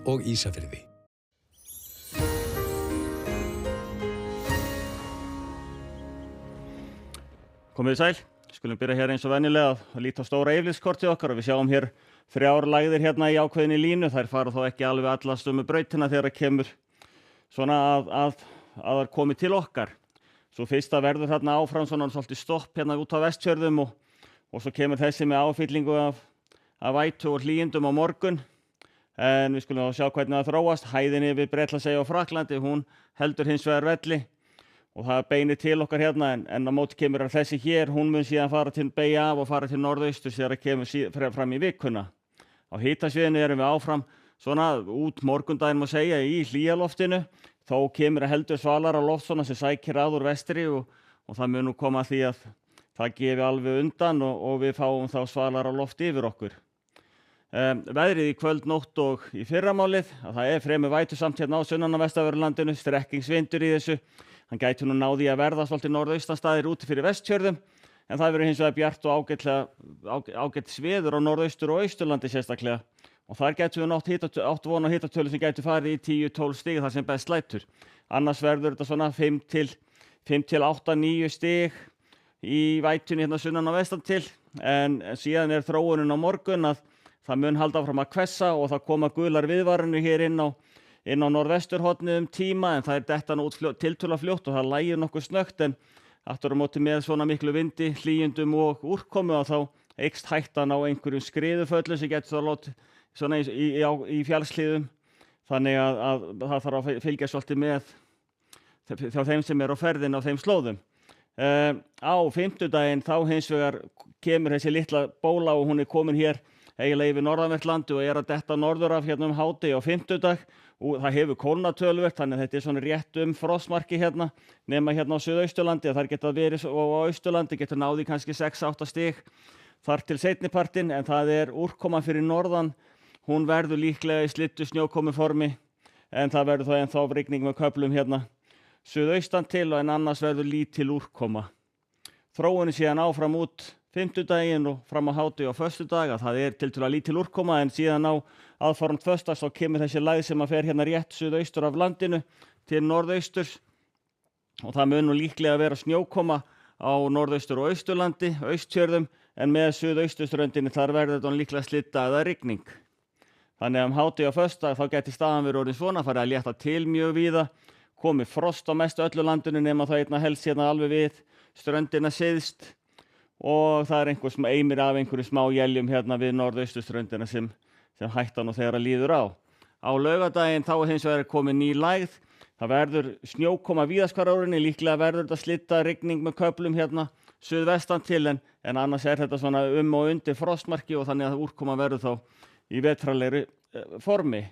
og Ísafirði. Komið sæl, skulum byrja hér eins og venjulega að líta á stóra yfirlitskortið okkar og við sjáum hér 3 lægðir hérna í ákveðinni línu. Þær fara þó ekki alveg alla sömu brautina þegar það kemur svona að þær komi til okkar. Svo fyrsta verður þarna áfram svona svolítið stopp hérna út á Vestfjörðum og svo kemur þessi með áfyllingu af vætu og hlýindum á morgun. En við skulum þá sjá hvernig það þróast. Hæðin yfir Bretlandseyja og Frakklandi, hún heldur hins vegar velli og það beinir til okkar hérna en á móti kemur þessi hér, hún mun síðan fara til beygja af og fara til norðausturs þegar það kemur fram í vikuna. Á hitasviðinu erum við áfram svona út morgundaginn má segja í hlýjaloftinu, þó kemur heldur svalara loft svona sem sækir að úr vestri og það mun nú koma að því að það gefi alveg undan og við fáum þá svalara loft yfir okkur. Veðrið í kvöld, nótt og í fyrramálið, að það fremur vætusamt hérna á sunnan- og vestanverðu strekkingsvindur í þessu. Hann gæti nú náði að verða svolítið norðaustanstaðir úti fyrir Vestfjörðum, en það verður hins vegar bjart og ágætis veður á norðaustur og austurlandi sérstaklega. Og þar gætum við átt von á hitatölu sem gætu farið í 10-12 stig þar sem best lætur. Annars verður þetta svona 5 til 8-9 stig í vætunni hérna sunnan og vestan til, en síðan þróunin á morgun að það mun halda áfram að hvessa og það koma gular viðvaranir hér inn á norðvesturhornið tíma, en það detta nú út tiltölulega fljótt og það lægir nokkuð snöggt, en aftur á móti með svona miklu vindi, hlýjundum og úrkomu og þá eykst hættan á einhverjum skriðuföllum sem getur þá látið svona í fjallshlíðum. Þannig að það þarf að fylgja svolítið með hjá þeim sem á ferðinni á þeim slóðum. Á fimmtudaginn þá hins vegar kemur þessi litla bóla og hún komin hér eiginlega yfir norðanvert landi og að detta norður af hérna hádegi á fimmtudag og það hefur kólnað töluvert, þannig að þetta svona rétt frostmarki hérna, nema hérna á Suðausturlandi að þar geta verið og á Austurlandi getur náði kannski 6-8 stig þar til seinnipartinn, en það úrkoma fyrir norðan, hún verður líklega í slittu snjókomuformi, en það verður þá ennþá rigning með köflum hérna suðaustan til og en annars verður lítil úrkoma. Þróunin síðan áfram út fimmtudaginn og fram á hádegi á föstudag að það tiltölulega lítil úrkoma, en síðan á aðfarandi föstudags þá kemur þessi lægð sem fer hérna rétt suðaustur af landinu til norðausturs og það mun nú líklega vera snjókoma á norðaustur og austurlandi, Austfjörðum, en með suðausturströndinni þar verður þetta líklega slitta eða rigning. Þannig að hádegi á föstudag þá gæti staðan verið orðin svona, farið að létta til mjög víða, komið frost á mestu öllu landinu nema það einna helst hérna alveg við ströndina syðst og það einhver eimir af einhverju smá éljum hérna við norðausturströndina sem hættan og þegar að líður á. Á laugardaginn þá hins vegar komið ný lægð, það verður snjókoma víðast hvar á árinni, líklega verður þetta slitta rigning með köflum hérna suðvestan til, en annars þetta svona og undir frostmarki og þannig að úrkoma verður þá í vetrarlegri formi.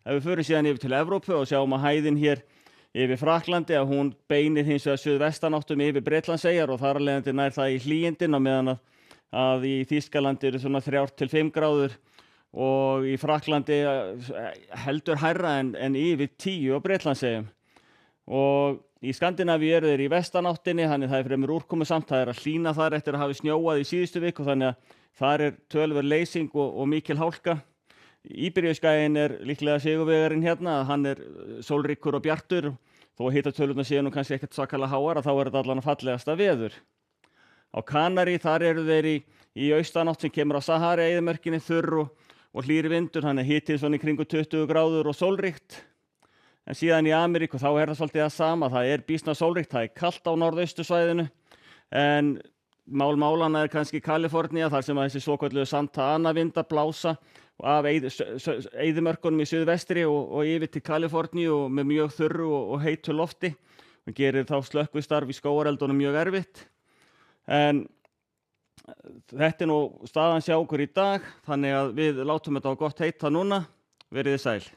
Ef við förum síðan yfir til Evrópu og sjáum að hæðin hér yfir Frakklandi að hún beinir hins vegar suðvestanáttum yfir Bretlandseyjar og þar af leiðandi nær það í hlýindin á meðan að í Þýskalandi svona 3-5 gráður og í Frakklandi heldur hærra en yfir 10 á Bretlandseyjum. Og í Skandinavíu þeir í vestanáttinni, þannig það fremur úrkomusamt, það að hlýna þar eftir að hafi snjóað í síðustu viku, þannig að þar töluverð leysing og mikil hálka. Íberíuskaginn líklega sigurvegarinn hérna, hann sólríkur og bjartur, þó að hitatölurnar séu nú kannski ekkert svakalega háar, þá þetta allan að fallegasta veður. Á Kanarí, þar þeir í austanátt sem kemur á Sahara-eyðimörkinni, þurr og hlýr vindur, hann hitið svona í kringu 20 gráður og sólríkt. En síðan í Ameríku þá það svolítið það sama, það býsna sólríkt, það kalt á norðaustursvæðinu, en málana kannski Kalifornía, þar sem þessi svokölluðu Santa Ana vindar blása af eyðimörkunum í suðvestri og yfir til Kaliforníu og með mjög þurru og heitu lofti og gerir þá slökkvistarf í skógareldunum mjög erfitt. En þetta nú staðan hjá okkur í dag, þannig að við látum þetta á gott heita núna. Verið þið sæl.